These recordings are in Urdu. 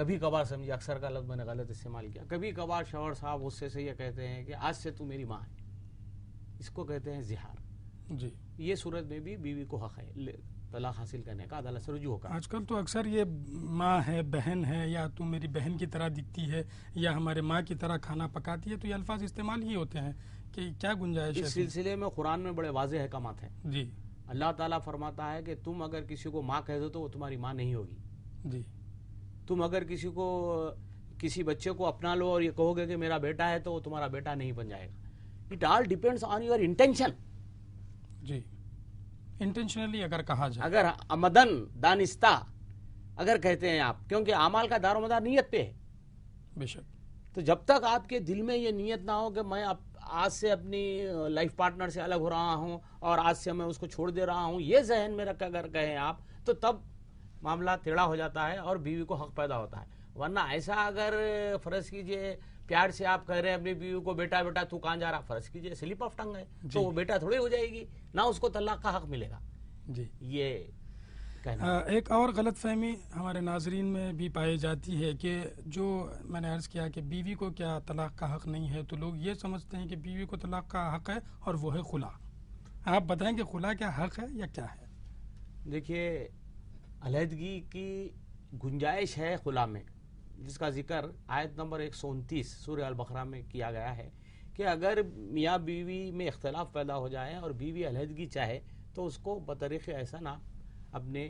کبھی کبھار سمجھے، اکثر کا لفظ میں نے غلط استعمال کیا، کبھی کبھار شوہر صاحب غصے سے یہ کہتے ہیں کہ آج سے تو میری ماں ہے، اس کو کہتے ہیں زہار. جی یہ صورت میں بھی بیوی کو حق ہے طلاق حاصل کرنے کا، عدالت سے رجوع ہوگا. آج کل تو اکثر یہ ماں ہے، بہن ہے، یا تو میری بہن کی طرح دکھتی ہے، یا ہمارے ماں کی طرح کھانا پکاتی ہے، تو یہ الفاظ استعمال ہی ہوتے ہیں کہ کیا گنجائش ہے اس سلسلے میں قرآن میں بڑے واضح احکامات ہیں. جی اللہ تعالیٰ فرماتا ہے کہ تم اگر کسی کو ماں کہہ دو تو وہ تمہاری ماں نہیں ہوگی. جی تم اگر کسی بچے کو اپنا لو اور یہ کہو گے کہ میرا بیٹا ہے تو وہ تمہارا بیٹا نہیں بن جائے گا. It all depends on your intention. جی انٹینشنلی اگر کہا جائے، اگر عمدن دانستہ اگر کہتے ہیں آپ، کیونکہ اعمال کا دار و مدار نیت پہ ہے. بے شک. تو جب تک آپ کے دل میں یہ نیت نہ ہو کہ میں آج سے اپنی لائف پارٹنر سے الگ ہو رہا ہوں اور آج سے میں اس کو چھوڑ دے رہا ہوں، یہ ذہن میں رکھ اگر کہیں آپ، تو تب معاملہ ٹیڑھا ہو جاتا ہے اور بیوی کو حق پیدا ہوتا ہے. ورنہ ایسا اگر فرض کیجئے پیار سے آپ کہہ رہے ہیں اپنی بیوی کو بیٹا بیٹا تو کہاں جا رہا، فرض کیجئے سلپ آف ٹنگ ہے تو وہ بیٹا تھوڑی ہو جائے گی، نہ اس کو طلاق کا حق ملے گا. جی یہ کہنا. ایک اور غلط فہمی ہمارے ناظرین میں بھی پائی جاتی ہے کہ جو میں نے عرض کیا کہ بیوی کو کیا طلاق کا حق نہیں ہے، تو لوگ یہ سمجھتے ہیں کہ بیوی کو طلاق کا حق ہے اور وہ ہے خلا. آپ بتائیں کہ خلا کیا حق ہے یا کیا ہے؟ دیکھیے، علیحدگی کی گنجائش ہے خلا میں، جس کا ذکر آیت نمبر 129 سورہ البقرہ میں کیا گیا ہے کہ اگر میاں بیوی میں اختلاف پیدا ہو جائے اور بیوی علیحدگی چاہے تو اس کو بطریق احسان آپ اپنے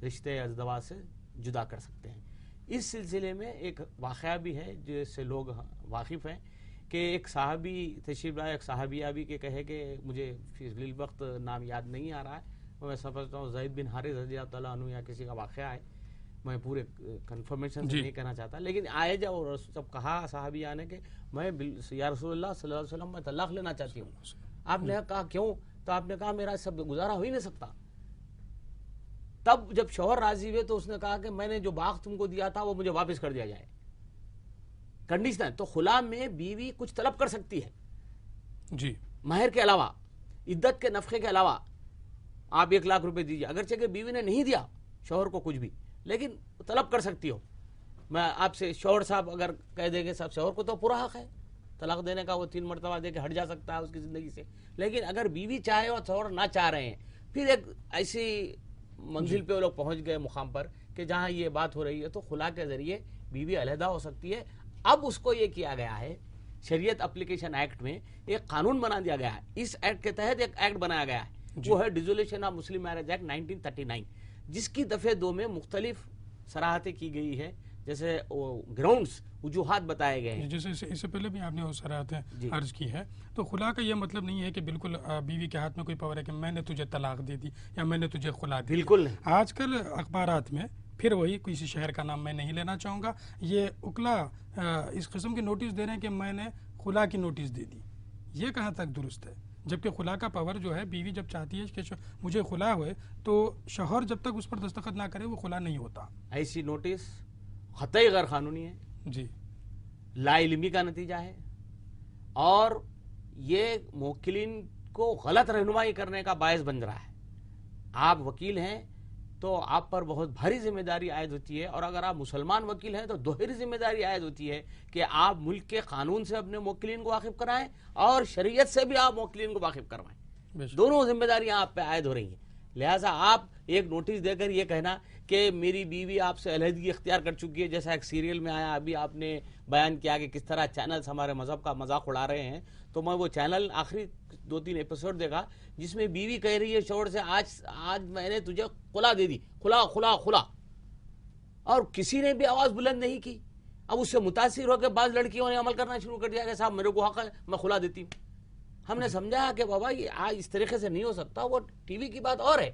رشتے ازدواج سے جدا کر سکتے ہیں. اس سلسلے میں ایک واقعہ بھی ہے جس سے لوگ واقف ہیں کہ ایک صحابی تشریف لائے، ایک صحابیہ بھی کہ کہے کہ مجھے فی الوقت نام یاد نہیں آ رہا ہے، میں سمجھتا ہوں زید بن حارث رضی اللہ تعالیٰ عنہ یا کسی کا واقعہ ہے، میں پورے کنفرمیشن سے نہیں کہنا چاہتا، لیکن آئے جب کہا صحابیہ نے کہ میں یا رسول اللہ صلی اللہ علیہ وسلم میں طلاق لینا چاہتی ہوں. آپ نے کہا کیوں؟ تو آپ نے کہا میرا سب گزارا ہو ہی نہیں سکتا. تب جب شوہر راضی ہوئے تو اس نے کہا کہ میں نے جو باغ تم کو دیا تھا وہ مجھے واپس کر دیا جائے. کنڈیشن ہے. تو خلا میں بیوی کچھ طلب کر سکتی ہے جی، مہر کے علاوہ، عدت کے نفقے کے علاوہ. آپ 1 لاکھ روپے دیجیے، اگرچہ کہ بیوی نے نہیں دیا شوہر کو کچھ بھی، لیکن طلب کر سکتی ہو. میں آپ سے شوہر صاحب اگر کہہ دیں گے صاحب شوہر کو تو پورا حق ہے طلاق دینے کا، وہ 3 مرتبہ دے کے ہٹ جا سکتا ہے اس کی زندگی سے. لیکن اگر بیوی چاہے اور شوہر نہ چاہ رہے ہیں، پھر ایک ایسی منزل پہ وہ لوگ پہنچ گئے مقام پر کہ جہاں یہ بات ہو رہی ہے، تو خلا کے ذریعے بیوی علیحدہ ہو سکتی ہے. اب اس کو یہ کیا گیا ہے، شریعت اپلیکیشن ایکٹ میں ایک قانون بنا دیا گیا ہے. اس ایکٹ کے تحت ایک ایکٹ بنایا گیا ہے، وہ ہے ڈیزولیشن آف مسلم میرج ایکٹ 1939، جس کی دفعہ 2 میں مختلف صراحتیں کی گئی ہے، جیسے گراؤنڈز، وجوہات بتائے گئے ہیں. جیسے اس سے پہلے بھی آپ نے وہ صراحتیں عرض کی ہے. تو خلا کا یہ مطلب نہیں ہے کہ بالکل بیوی کے ہاتھ میں کوئی پاور ہے کہ میں نے تجھے طلاق دے دی یا میں نے تجھے خلا دی. بالکل نہیں. آج کل اخبارات میں پھر وہی کسی شہر کا نام میں نہیں لینا چاہوں گا، یہ اکلا اس قسم کی نوٹس دے رہے ہیں کہ میں نے خلا کی نوٹس دے دی. یہ کہاں تک درست ہے؟ جبکہ خلا کا پاور جو ہے، بیوی جب چاہتی ہے کہ مجھے خلا ہوئے تو شوہر جب تک اس پر دستخط نہ کرے وہ خلا نہیں ہوتا. ایسی نوٹس قطعی غیر قانونی ہے جی، لا علمی کا نتیجہ ہے، اور یہ موکلین کو غلط رہنمائی کرنے کا باعث بن رہا ہے. آپ وکیل ہیں تو آپ پر بہت بھاری ذمہ داری عائد ہوتی ہے، اور اگر آپ مسلمان وکیل ہیں تو دوہری ذمہ داری عائد ہوتی ہے کہ آپ ملک کے قانون سے اپنے موکلین کو واقف کرائیں اور شریعت سے بھی آپ موکلین کو واقف کروائیں. دونوں ذمہ داریاں آپ پہ عائد ہو رہی ہیں. لہٰذا آپ ایک نوٹس دے کر یہ کہنا کہ میری بیوی آپ سے علیحدگی اختیار کر چکی ہے، جیسا ایک سیریل میں آیا ابھی آپ نے بیان کیا کہ کس طرح چینلز ہمارے مذہب کا مذاق اڑا رہے ہیں، تو میں وہ چینل آخری 2-3 ایپیسوڈ دیکھا جس میں بیوی کہہ رہی ہے شوہر سے آج میں نے تجھے خلا دے دی، خلا خلا خلا، اور کسی نے بھی آواز بلند نہیں کی. اب اس سے متاثر ہو کے بعض لڑکیوں نے عمل کرنا شروع کر دیا کہ صاحب میرے کو حق ہے میں خلا دیتی ہوں. ہم نے سمجھا کہ بابا یہ آج اس طریقے سے نہیں ہو سکتا، وہ ٹی وی کی بات اور ہے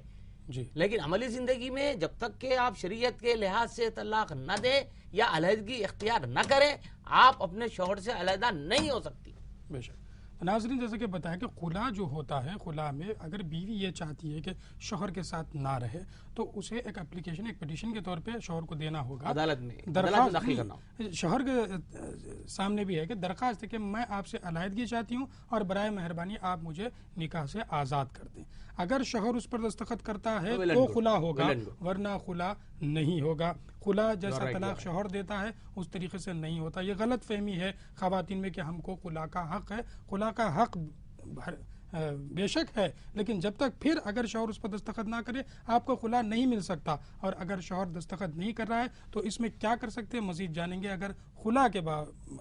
جی، لیکن عملی زندگی میں جب تک کہ آپ شریعت کے لحاظ سے طلاق نہ دیں یا علیحدگی اختیار نہ کریں، آپ اپنے شوہر سے علیحدہ نہیں ہو سکتی. بے شک. ناظرین جیسے کہ بتایا کہ خلا جو ہوتا ہے، خلا میں اگر بیوی یہ چاہتی ہے کہ شوہر کے ساتھ نہ رہے تو اسے ایک اپلیکیشن، ایک پٹیشن کے طور پہ شوہر کو دینا ہوگا. عدالت میں درخواست داخل کرنا شوہر کے سامنے بھی ہے کہ درخواست ہے کہ میں آپ سے علیحدگی چاہتی ہوں اور برائے مہربانی آپ مجھے نکاح سے آزاد کر دیں. اگر شوہر اس پر دستخط کرتا ہے تو خلا ہوگا، ورنہ خلا نہیں ہوگا. خلا جیسا طلاق شوہر دیتا ہے اس طریقے سے نہیں ہوتا. یہ غلط فہمی ہے خواتین میں کہ ہم کو خلا کا حق ہے. خلا کا حق بے شک ہے، لیکن جب تک پھر اگر شوہر اس پر دستخط نہ کرے آپ کو خلا نہیں مل سکتا. اور اگر شوہر دستخط نہیں کر رہا ہے تو اس میں کیا کر سکتے ہیں مزید جانیں گے. اگر خلا کے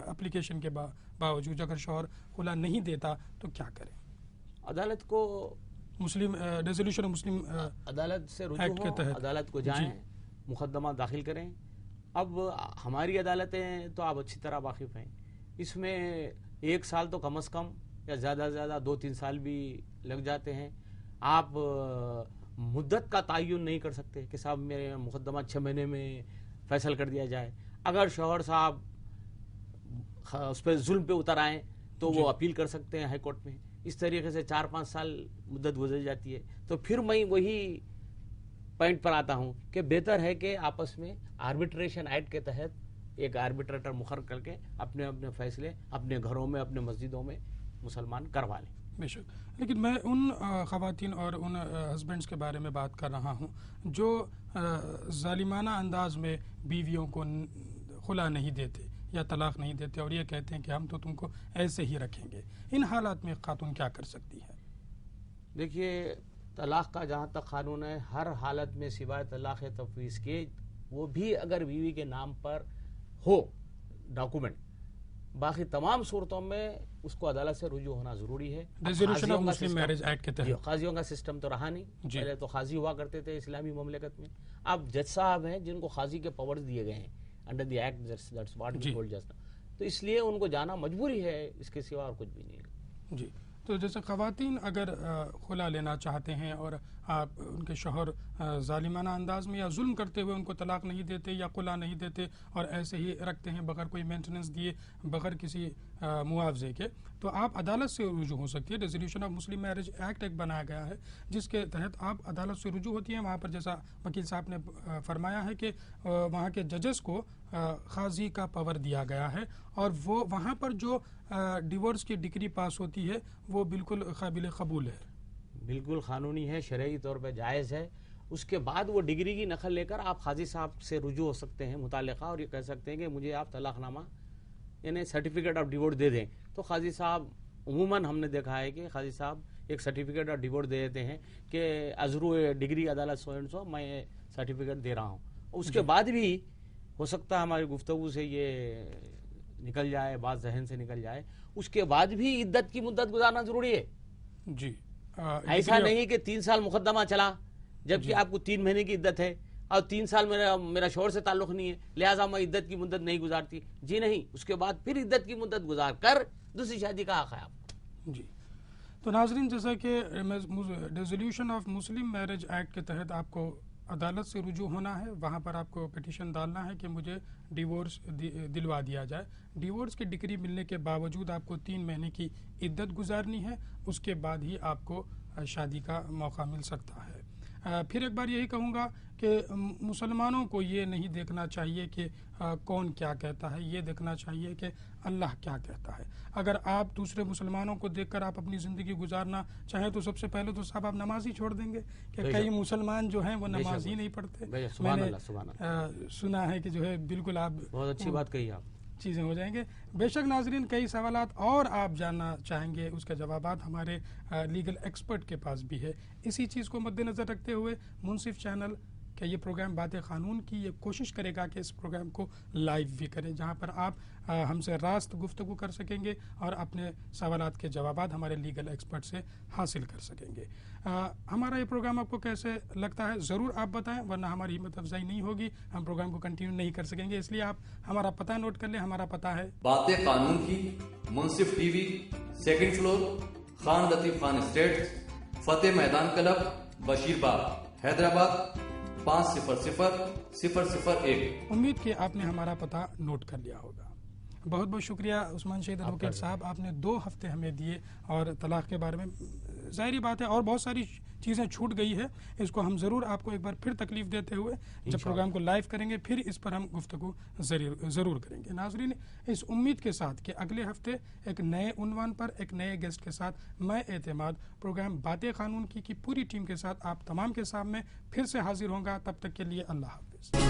اپلیکیشن کے باوجود اگر شوہر خلا نہیں دیتا تو کیا کریں؟ عدالت کو مسلم ریزولوشن مسلم عدالت سے رجوع ایکٹ کے ہو، تحت عدالت کو جائیں، مقدمہ داخل کریں. اب ہماری عدالتیں تو آپ اچھی طرح واقف ہیں، اس میں 1 سال تو کم از کم یا زیادہ سے زیادہ 2-3 سال بھی لگ جاتے ہیں. آپ مدت کا تعین نہیں کر سکتے کہ صاحب میرے مقدمہ 6 مہینے میں فیصل کر دیا جائے. اگر شوہر صاحب اس پہ ظلم پہ اتر آئیں تو وہ اپیل کر سکتے ہیں ہائی کورٹ میں. اس طریقے سے 4-5 سال مدت گزر جاتی ہے. تو پھر میں وہی پوائنٹ پر آتا ہوں کہ بہتر ہے کہ آپس میں آربیٹریشن ایکٹ کے تحت ایک آربیٹریٹر مقرر کر کے اپنے اپنے فیصلے اپنے گھروں میں اپنے مسجدوں میں مسلمان کروا لیں. بے شک. لیکن میں ان خواتین اور ان ہسبینڈز کے بارے میں بات کر رہا ہوں جو ظالمانہ انداز میں بیویوں کو خلا نہیں دیتے یا طلاق نہیں دیتے اور یہ کہتے ہیں کہ ہم تو تم کو ایسے ہی رکھیں گے. ان حالات میں خاتون کیا کر سکتی ہے؟ دیکھیے، طلاق کا جہاں تک قانون ہے ہر حالت میں سوائے طلاق تفویض کے، وہ بھی اگر بیوی کے نام پر ہو ڈاکومنٹ، باقی تمام صورتوں میں اس کو عدالت سے رجوع ہونا ضروری ہے. Resolution of Muslim marriage act کے تحت قاضیوں کا سسٹم تو رہا نہیں. پہلے تو قاضی ہوا کرتے تھے اسلامی مملکت میں. اب جج صاحب ہیں جن کو قاضی کے پاورز دیے گئے ہیں under the act, that's what we told just. تو اس لیے ان کو جانا مجبوری ہے، اس کے سوا اور کچھ بھی نہیں ہے. جی. تو جیسے خواتین اگر خلا لینا چاہتے ہیں اور آپ ان کے شوہر ظالمانہ انداز میں یا ظلم کرتے ہوئے ان کو طلاق نہیں دیتے یا خلا نہیں دیتے اور ایسے ہی رکھتے ہیں بغیر کوئی مینٹیننس دیے، بغیر کسی معاوضے کے، تو آپ عدالت سے رجوع ہو سکتی ہے. Resolution of Muslim marriage act ایک بنایا گیا ہے جس کے تحت آپ عدالت سے رجوع ہوتی ہیں. وہاں پر جیسا وکیل صاحب نے فرمایا ہے کہ وہاں کے ججز کو قاضی کا پاور دیا گیا ہے اور وہ وہاں پر جو ڈیورس کی ڈگری پاس ہوتی ہے وہ بالکل قابل قبول ہے، بالکل قانونی ہے، شرعی طور پہ جائز ہے. اس کے بعد وہ ڈگری کی نقل لے کر آپ قاضی صاحب سے رجوع ہو سکتے ہیں متعلقہ اور یہ کہہ سکتے ہیں کہ مجھے آپ طلاق نامہ یعنی سرٹیفکیٹ آف ڈیورس دے دیں. تو قاضی صاحب عموماً ہم نے دیکھا ہے کہ قاضی صاحب ایک سرٹیفکیٹ آف ڈیورس دے دیتے ہیں کہ ازرو ڈگری عدالت سو اینڈ سو میں سرٹیفکیٹ دے رہا ہوں. اس کے بعد بھی ہو سکتا ہے ہماری گفتگو سے یہ نکل جائے، بات ذہن سے نکل جائے، اس کے بعد بھی عدت کی مدت گزارنا ضروری ہے. جی. ایسا نہیں کہ 3 سال مقدمہ چلا جبکہ آپ کو 3 مہینے کی عدت ہے اور 3 سال میرا شوہر سے تعلق نہیں ہے لہٰذا میں عدت کی مدت نہیں گزارتی. جی نہیں، اس کے بعد پھر عدت کی مدت گزار کر دوسری شادی کا حق ہے آپ کو. جی. تو ناظرین، جیسا کہ resolution of Muslim marriage act کے تحت آپ کو عدالت سے رجوع ہونا ہے، وہاں پر آپ کو پٹیشن ڈالنا ہے کہ مجھے ڈیورس دلوا دیا جائے. ڈیورس کی ڈگری ملنے کے باوجود آپ کو 3 مہینے کی عدت گزارنی ہے، اس کے بعد ہی آپ کو شادی کا موقع مل سکتا ہے. پھر ایک بار یہی کہوں گا کہ مسلمانوں کو یہ نہیں دیکھنا چاہیے کہ کون کیا کہتا ہے، یہ دیکھنا چاہیے کہ اللہ کیا کہتا ہے. اگر آپ دوسرے مسلمانوں کو دیکھ کر آپ اپنی زندگی گزارنا چاہیں تو سب سے پہلے تو صاحب آپ نماز ہی چھوڑ دیں گے کہ کئی مسلمان جو ہیں وہ نماز ہی نہیں پڑھتے. میں نے سنا ہے کہ جو ہے بالکل آپ بہت اچھی بات کہی آپ چیزیں ہو جائیں گے. بے شک ناظرین، کئی سوالات اور آپ جاننا چاہیں گے، اس کے جوابات ہمارے لیگل ایکسپرٹ کے پاس بھی ہے. اسی چیز کو مد نظر رکھتے ہوئے منصف چینل کہ یہ پروگرام باتیں قانون کی یہ کوشش کرے گا کہ اس پروگرام کو لائیو بھی کریں، جہاں پر آپ ہم سے راست گفتگو کر سکیں گے اور اپنے سوالات کے جوابات ہمارے لیگل ایکسپرٹ سے حاصل کر سکیں گے. ہمارا یہ پروگرام آپ کو کیسے لگتا ہے ضرور آپ بتائیں، ورنہ ہماری ہمت افزائی نہیں ہوگی، ہم پروگرام کو کنٹینیو نہیں کر سکیں گے. اس لیے آپ ہمارا پتہ نوٹ کر لیں. ہمارا پتہ ہے باتیں قانون کی، منصف T V, 2nd floor, Khan Latif Khan estates, Fateh Maidan club, Bashir باغ، حیدرآباد 500001. امید کہ آپ نے ہمارا پتہ نوٹ کر لیا ہوگا. بہت بہت شکریہ عثمان شہید ایڈوکیٹ صاحب، آپ نے 2 ہفتے ہمیں دیے اور طلاق کے بارے میں ظاہری بات ہے اور بہت ساری چیزیں چھوٹ گئی ہے. اس کو ہم ضرور آپ کو ایک بار پھر تکلیف دیتے ہوئے جب پروگرام کو لائیو کریں گے پھر اس پر ہم گفتگو ضرور کریں گے. ناظرین، اس امید کے ساتھ کہ اگلے ہفتے ایک نئے عنوان پر ایک نئے گیسٹ کے ساتھ میں اعتماد پروگرام باتیں قانون کی پوری ٹیم کے ساتھ آپ تمام کے سامنے پھر سے حاضر ہوں گا. تب تک کے لیے اللہ حافظ. حافظ.